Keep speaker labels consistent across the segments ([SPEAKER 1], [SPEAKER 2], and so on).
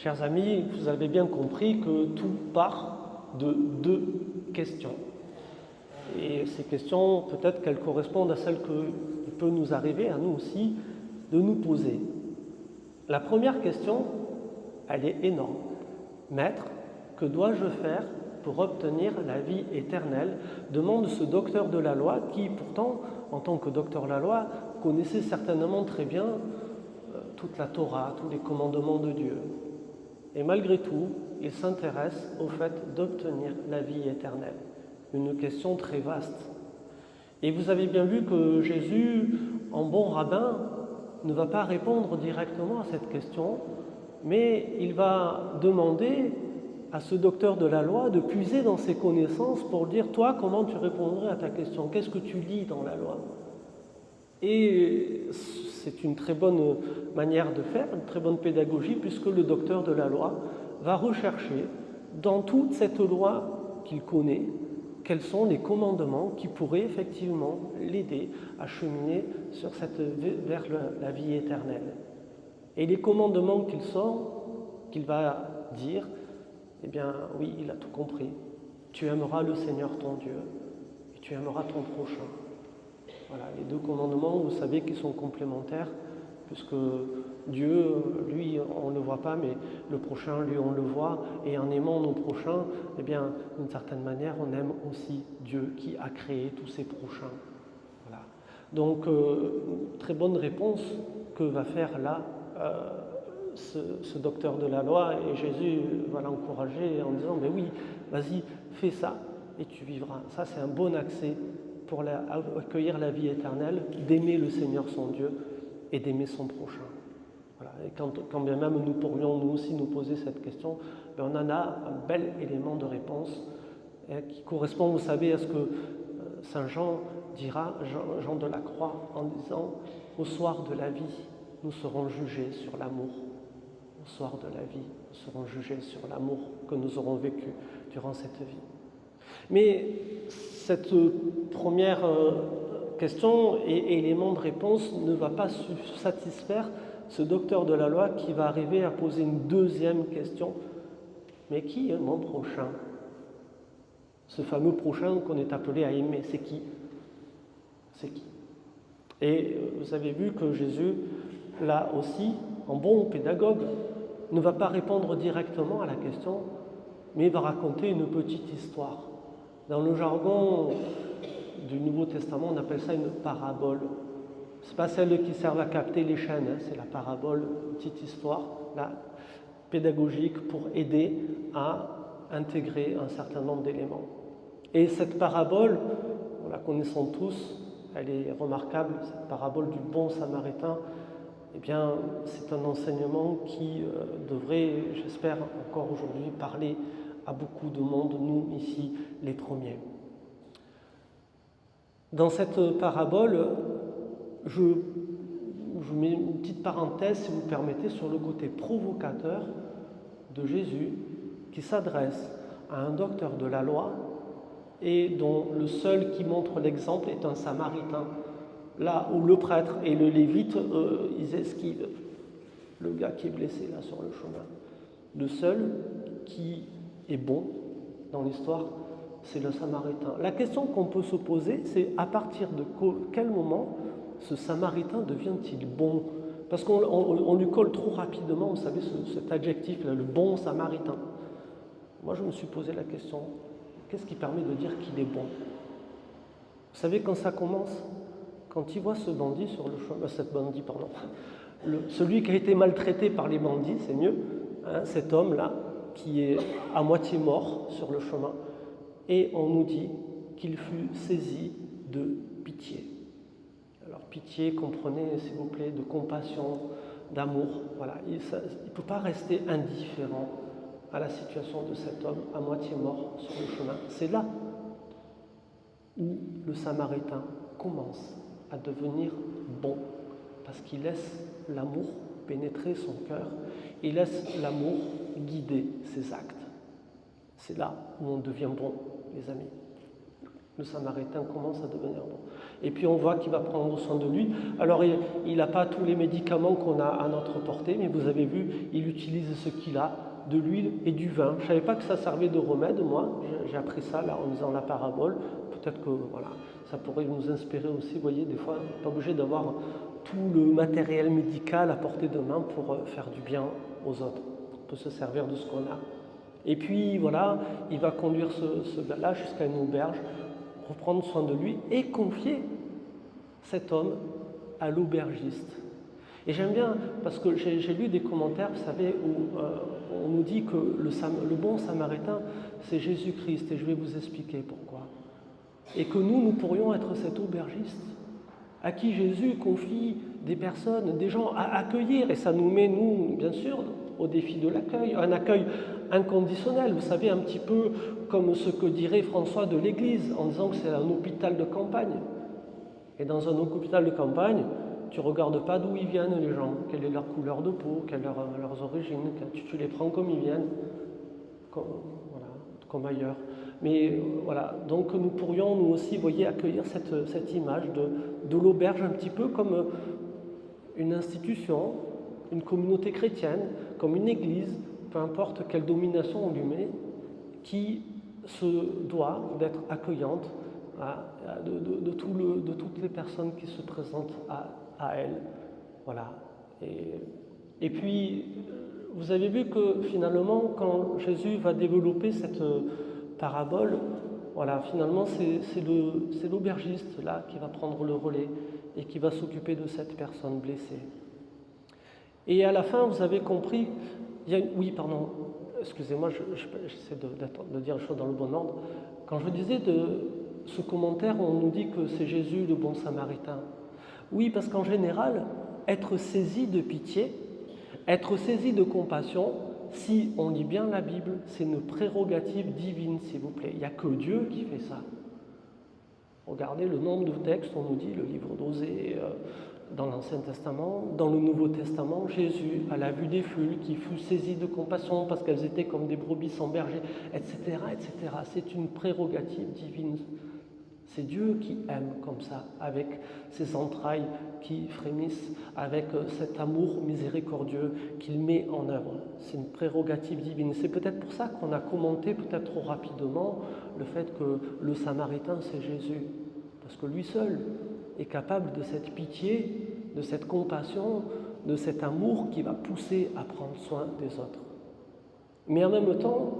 [SPEAKER 1] Chers amis, vous avez bien compris que tout part de deux questions. Et ces questions, peut-être qu'elles correspondent à celles qu'il peut nous arriver, à nous aussi, de nous poser. La première question, elle est énorme. Maître, que dois-je faire pour obtenir la vie éternelle? Demande ce docteur de la loi qui, pourtant, en tant que docteur de la loi, connaissait certainement très bien toute la Torah, tous les commandements de Dieu. Et malgré tout, il s'intéresse au fait d'obtenir la vie éternelle. Une question très vaste. Et vous avez bien vu que Jésus, en bon rabbin, ne va pas répondre directement à cette question, mais il va demander à ce docteur de la loi de puiser dans ses connaissances pour dire, toi, comment tu répondrais à ta question? Qu'est-ce que tu lis dans la loi? Et c'est une très bonne manière de faire, une très bonne pédagogie, puisque le docteur de la loi va rechercher dans toute cette loi qu'il connaît, quels sont les commandements qui pourraient effectivement l'aider à cheminer vers la vie éternelle. Et les commandements qu'il sort, qu'il va dire, eh bien oui, il a tout compris. Tu aimeras le Seigneur ton Dieu et tu aimeras ton prochain. Voilà, les deux commandements, vous savez qu'ils sont complémentaires, puisque Dieu, lui, on ne le voit pas, mais le prochain, lui, on le voit. Et en aimant nos prochains, eh bien, d'une certaine manière, on aime aussi Dieu qui a créé tous ses prochains. Voilà. Donc, très bonne réponse que va faire là ce docteur de la loi. Et Jésus va l'encourager en disant, mais oui, vas-y, fais ça et tu vivras. Ça, c'est un bon accès pour accueillir la vie éternelle, d'aimer le Seigneur son Dieu et d'aimer son prochain. Voilà. Et quand bien même nous pourrions nous aussi nous poser cette question, ben on en a un bel élément de réponse qui correspond, vous savez, à ce que Saint Jean dira, Jean de la Croix, en disant « Au soir de la vie, nous serons jugés sur l'amour. Au soir de la vie, nous serons jugés sur l'amour que nous aurons vécu durant cette vie. » Mais cette première question et élément de réponse ne va pas satisfaire ce docteur de la loi qui va arriver à poser une deuxième question. Mais qui est mon prochain? Ce fameux prochain qu'on est appelé à aimer, c'est qui? C'est qui? Et vous avez vu que Jésus, là aussi, en bon pédagogue, ne va pas répondre directement à la question, mais il va raconter une petite histoire. Dans le jargon du Nouveau Testament, on appelle ça une parabole. Ce n'est pas celle qui sert à capter les chaînes, hein, c'est la parabole, une petite histoire là, pédagogique pour aider à intégrer un certain nombre d'éléments. Et cette parabole, nous la connaissons tous, elle est remarquable, cette parabole du bon samaritain. Eh bien, c'est un enseignement qui devrait, j'espère, encore aujourd'hui parler à beaucoup de monde, nous ici les premiers. Dans cette parabole, je mets une petite parenthèse, si vous me permettez, sur le côté provocateur de Jésus qui s'adresse à un docteur de la loi et dont le seul qui montre l'exemple est un samaritain. Là où le prêtre et le lévite, ils esquivent le gars qui est blessé là sur le chemin. Le seul qui est bon dans l'histoire, c'est le samaritain. La question qu'on peut se poser, c'est à partir de quel moment ce samaritain devient-il bon? Parce qu'on lui colle trop rapidement, vous savez, cet adjectif-là, le bon samaritain. Moi, je me suis posé la question, qu'est-ce qui permet de dire qu'il est bon? Vous savez, quand ça commence, quand il voit ce bandit sur le chemin, celui qui a été maltraité par les bandits, c'est mieux, hein, cet homme-là, qui est à moitié mort sur le chemin, et on nous dit qu'il fut saisi de pitié. Alors pitié, comprenez s'il vous plaît, de compassion, d'amour. Voilà. Il ne peut pas rester indifférent à la situation de cet homme à moitié mort sur le chemin. C'est là où le Samaritain commence à devenir bon, parce qu'il laisse l'amour pénétrer son cœur, il laisse l'amour guider ses actes. C'est là où on devient bon, les amis. Le Samaritain commence à devenir bon. Et puis on voit qu'il va prendre soin de lui. Alors il n'a pas tous les médicaments qu'on a à notre portée, mais vous avez vu, il utilise ce qu'il a, de l'huile et du vin. Je ne savais pas que ça servait de remède, moi. J'ai appris ça là en lisant la parabole. Peut-être que voilà, ça pourrait nous inspirer aussi. Vous voyez, des fois, on n'est pas obligé d'avoir tout le matériel médical à portée de main pour faire du bien aux autres. On peut se servir de ce qu'on a. Et puis voilà, il va conduire ce gars-là jusqu'à une auberge, reprendre soin de lui et confier cet homme à l'aubergiste. Et j'aime bien, parce que j'ai lu des commentaires, vous savez, où on nous dit que le bon samaritain, c'est Jésus-Christ, et je vais vous expliquer pourquoi. Et que nous pourrions être cet aubergiste à qui Jésus confie des personnes, des gens à accueillir, et ça nous met, nous, bien sûr, au défi de l'accueil, un accueil inconditionnel, vous savez, un petit peu comme ce que dirait François de l'Église, en disant que c'est un hôpital de campagne. Et dans un hôpital de campagne, tu ne regardes pas d'où ils viennent les gens, quelle est leur couleur de peau, quelles sont leurs origines, tu les prends comme ils viennent, comme ailleurs. Mais voilà, donc nous pourrions nous aussi, voyez, accueillir cette image de l'auberge un petit peu comme une institution, une communauté chrétienne, comme une église, peu importe quelle domination on lui met, qui se doit d'être accueillante de toutes les personnes qui se présentent à elle. Voilà. Et puis, vous avez vu que finalement, quand Jésus va développer cette parabole, voilà, finalement, c'est l'aubergiste là qui va prendre le relais et qui va s'occuper de cette personne blessée. Et à la fin, vous avez compris, oui, pardon, excusez-moi, j'essaie de dire les choses dans le bon ordre. Quand je disais de ce commentaire, on nous dit que c'est Jésus le bon samaritain. Oui, parce qu'en général, être saisi de pitié, être saisi de compassion, si on lit bien la Bible, c'est une prérogative divine, s'il vous plaît. Il n'y a que Dieu qui fait ça. Regardez le nombre de textes, on nous dit, le livre d'Osée, dans l'Ancien Testament, dans le Nouveau Testament, Jésus, à la vue des foules, qui fut saisi de compassion parce qu'elles étaient comme des brebis sans berger, etc., etc. C'est une prérogative divine. C'est Dieu qui aime comme ça, avec ses entrailles qui frémissent, avec cet amour miséricordieux qu'il met en œuvre. C'est une prérogative divine. C'est peut-être pour ça qu'on a commenté peut-être trop rapidement le fait que le Samaritain, c'est Jésus. Parce que lui seul est capable de cette pitié, de cette compassion, de cet amour qui va pousser à prendre soin des autres. Mais en même temps,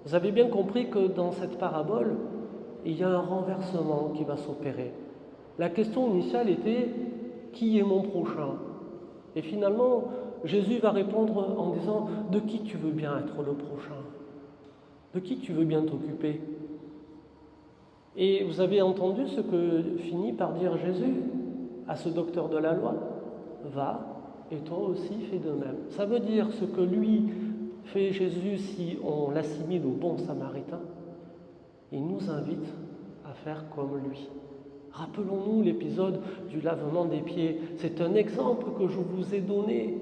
[SPEAKER 1] vous avez bien compris que dans cette parabole, il y a un renversement qui va s'opérer. La question initiale était « Qui est mon prochain ?» Et finalement, Jésus va répondre en disant « De qui tu veux bien être le prochain ? De qui tu veux bien t'occuper ?» Et vous avez entendu ce que finit par dire Jésus à ce docteur de la loi ? « Va, et toi aussi fais de même. » Ça veut dire ce que lui fait Jésus si on l'assimile au bon samaritain. Il nous invite à faire comme lui. Rappelons-nous l'épisode du lavement des pieds. C'est un exemple que je vous ai donné,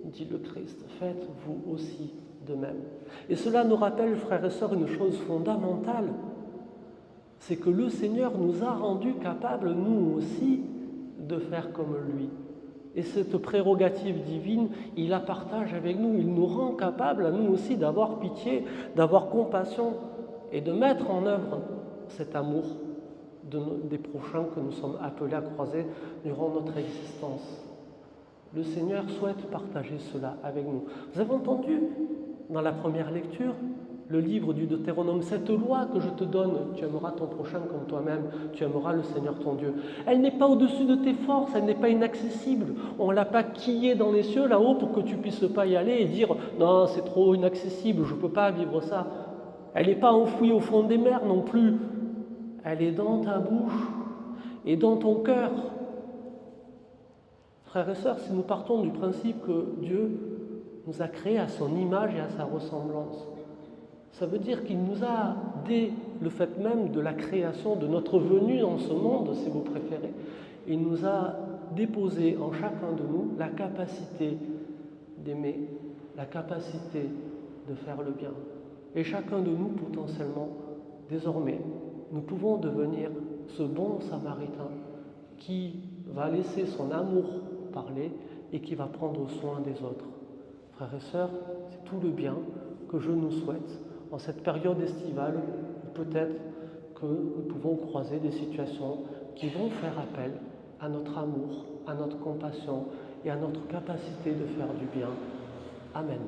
[SPEAKER 1] dit le Christ. Faites vous aussi de même. Et cela nous rappelle, frères et sœurs, une chose fondamentale. C'est que le Seigneur nous a rendus capables, nous aussi, de faire comme lui. Et cette prérogative divine, il la partage avec nous. Il nous rend capables, à nous aussi, d'avoir pitié, d'avoir compassion, et de mettre en œuvre cet amour des prochains que nous sommes appelés à croiser durant notre existence. Le Seigneur souhaite partager cela avec nous. Vous avez entendu dans la première lecture le livre du Deutéronome, cette loi que je te donne, tu aimeras ton prochain comme toi-même, tu aimeras le Seigneur ton Dieu. Elle n'est pas au-dessus de tes forces, elle n'est pas inaccessible. On ne l'a pas quillée dans les cieux là-haut pour que tu ne puisses pas y aller et dire « Non, c'est trop inaccessible, je ne peux pas vivre ça ». Elle n'est pas enfouie au fond des mers non plus. Elle est dans ta bouche et dans ton cœur. Frères et sœurs, si nous partons du principe que Dieu nous a créés à son image et à sa ressemblance, ça veut dire qu'il nous a, dès le fait même de la création, de notre venue dans ce monde, si vous préférez, il nous a déposé en chacun de nous la capacité d'aimer, la capacité de faire le bien. Et chacun de nous, potentiellement, désormais, nous pouvons devenir ce bon samaritain qui va laisser son amour parler et qui va prendre soin des autres. Frères et sœurs, c'est tout le bien que je nous souhaite en cette période estivale où peut-être que nous pouvons croiser des situations qui vont faire appel à notre amour, à notre compassion et à notre capacité de faire du bien. Amen.